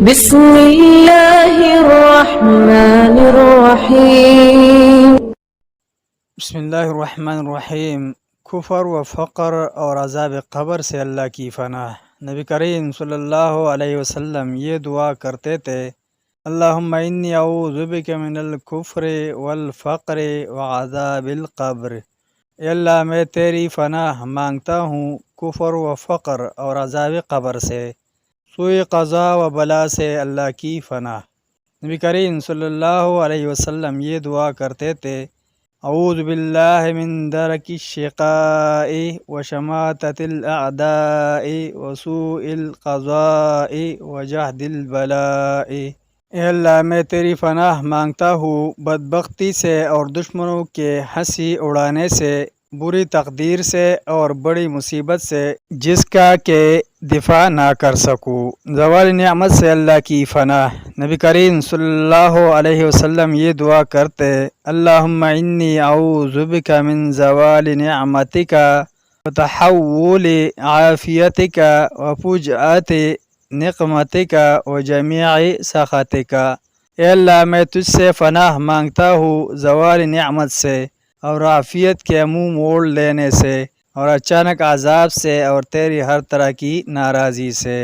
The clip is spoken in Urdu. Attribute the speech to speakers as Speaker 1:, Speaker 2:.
Speaker 1: بسم اللہ الرحمن الرحیم۔
Speaker 2: بسم اللہ الرحمن الرحیم۔ کفر و فقر اور عذاب قبر سے اللہ کی پناہ۔ نبی کریم صلی اللہ علیہ وسلم یہ دعا کرتے تھے، اللہم انی اعوذ بک من الکفر والفقر وعذاب القبر۔ اے اللہ میں تیری پناہ مانگتا ہوں کفر و فقر اور عذاب قبر سے، سوء قضا و بلا سے اللہ کی پناہ۔ نبی کریم صلی اللہ علیہ وسلم یہ دعا کرتے تھے، اعوذ باللہ من درک الشقاء وشماتۃ الاعداء وسوء القضاء وجہد البلاء۔ اے اللہ میں تیری پناہ مانگتا ہوں بدبختی سے اور دشمنوں کے ہنسی اڑانے سے، بری تقدیر سے اور بڑی مصیبت سے جس کا کہ دفاع نہ کر سکوں، زوال نعمت سے اللہ کی پناہ۔ نبی کریم صلی اللہ علیہ وسلم یہ دعا کرتے، اللہم انی اعوذ بک من زوال نعمتک وتحول عافیتک وفجأت نقمتک وجمیع سخطک۔ اے اللہ میں تجھ سے پناہ مانگتا ہوں زوال نعمت سے اور عافیت کے منہ موڑ لینے سے اور اچانک عذاب سے اور تیری ہر طرح کی ناراضی سے۔